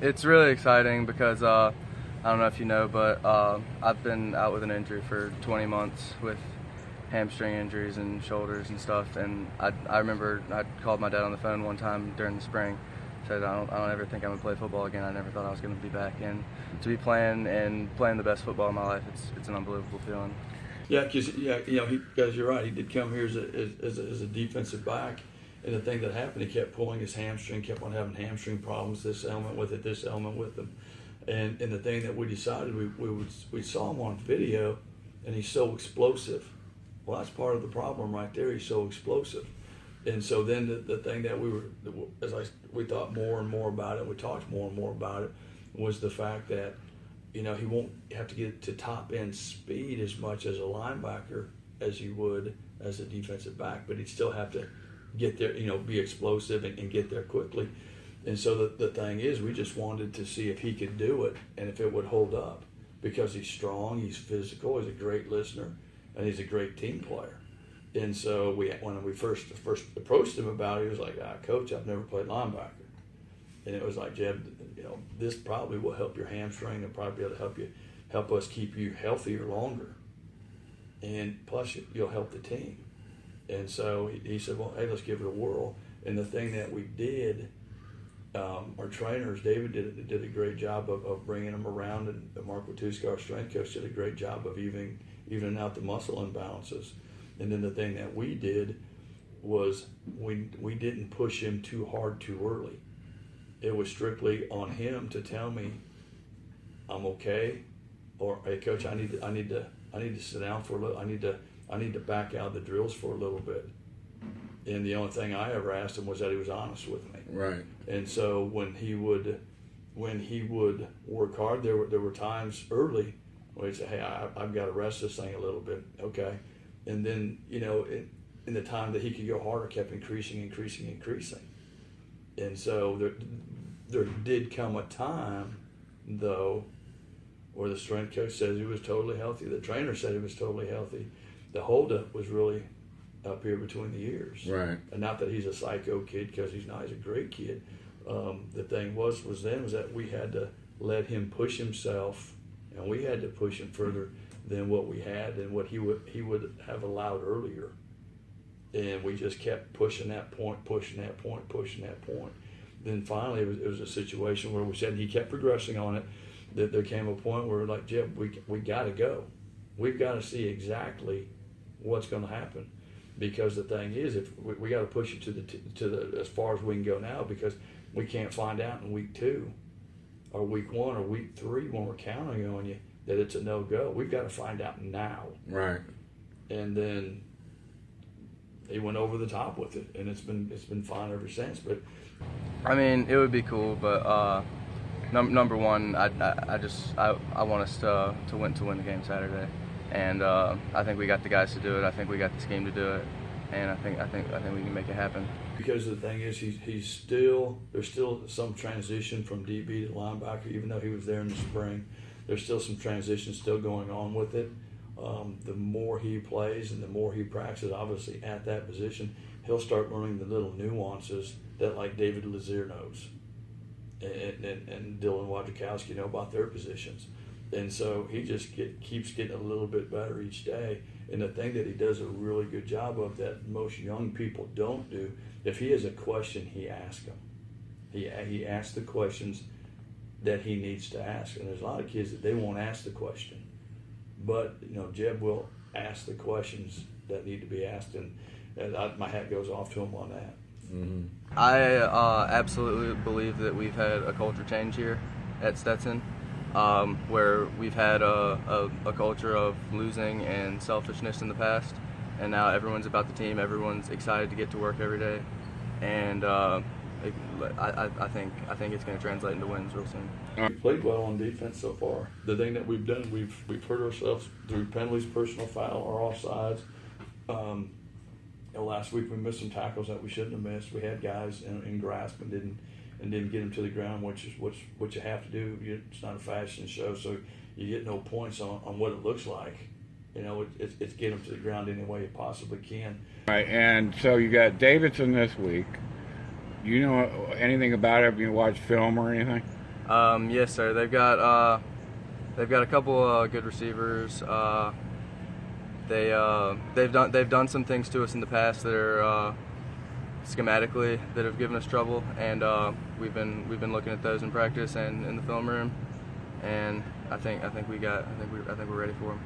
It's really exciting because I don't know if you know, but I've been out with an injury for 20 months with hamstring injuries and shoulders and stuff. And I remember I called my dad on the phone one time during the spring, said I don't ever think I'm gonna play football again. I never thought I was gonna be back, and to be playing the best football of my life, it's an unbelievable feeling. Yeah, because because you're right. He did come here as a defensive back, and the thing that happened, he kept pulling his hamstring, kept on having hamstring problems. This element with it, this element with him, and the thing that we decided we saw him on video, and he's so explosive. Well, that's part of the problem right there. He's so explosive, and so then the thing that we thought more and more about it, we talked more and more about it, was the fact that he won't have to get to top end speed as much as a linebacker as he would as a defensive back, but he'd still have to get there, be explosive and get there quickly. And so the thing is, we just wanted to see if he could do it and if it would hold up, because he's strong, he's physical, he's a great listener, and he's a great team player. And so when we first approached him about it, he was like, Coach, I've never played linebacker. And it was like, Jeb, this probably will help your hamstring. It'll probably be able to help us keep you healthier longer. And plus, you'll help the team. And so he said, well, hey, let's give it a whirl. And the thing that we did, our trainers, David did a great job of bringing him around, and Mark Watuska, our strength coach, did a great job of evening out the muscle imbalances. And then the thing that we did was we didn't push him too hard too early. It was strictly on him to tell me I'm okay, or hey, Coach, I need to sit down for a little. I need to back out of the drills for a little bit. And the only thing I ever asked him was that he was honest with me. Right. And so when he would work hard, there were times early where he'd say, hey, I've got to rest this thing a little bit, okay. And then in the time that he could go harder, kept increasing. And so there did come a time, though, where the strength coach says he was totally healthy. The trainer said he was totally healthy. The holdup was really up here between the ears. Right. And not that he's a psycho kid, because he's not. He's a great kid. The thing was that we had to let him push himself, and we had to push him further than what we had and what he would have allowed earlier. And we just kept pushing that point. Then finally, it was a situation where we said he kept progressing on it. That there came a point where we're like, Jeb, we got to go. We've got to see exactly what's going to happen, because the thing is, if we got to push it to the as far as we can go now, because we can't find out in week 2 or week 1 or week 3 when we're counting on you that it's a no-go. We've got to find out now. Right. And then he went over the top with it, and it's been fine ever since. But I mean, it would be cool, but number one, I want us to win the game Saturday, and I think we got the guys to do it. I think we got the scheme to do it, and I think we can make it happen. Because the thing is, there's still some transition from DB to linebacker, even though he was there in the spring. There's still some transition still going on with it. The more he plays and the more he practices, obviously at that position, he'll start learning the little nuances that like David Lazier knows, and Dylan Wojciechowski know about their positions. And so he just keeps getting a little bit better each day. And the thing that he does a really good job of that most young people don't do, if he has a question, he asks them. He asks the questions that he needs to ask. And there's a lot of kids that they won't ask the question. But, Jeb will ask the questions that need to be asked, and my hat goes off to him on that. Mm-hmm. I absolutely believe that we've had a culture change here at Stetson, where we've had a culture of losing and selfishness in the past, and now everyone's about the team. Everyone's excited to get to work every day, and I think it's going to translate into wins real soon. We played well on defense so far. The thing that we've done, we've hurt ourselves through penalties, personal foul, or offsides. Last week we missed some tackles that we shouldn't have missed. We had guys in grasp and didn't get them to the ground, which is what you have to do. It's not a fashion show, so you get no points on what it looks like. It's get them to the ground any way you possibly can. Right, and so you got Davidson this week. Do you know anything about it? Have you watched film or anything? Yes, sir. They've got a couple good receivers. They've done some things to us in the past that are schematically that have given us trouble, and we've been looking at those in practice and in the film room, and I think we're ready for them.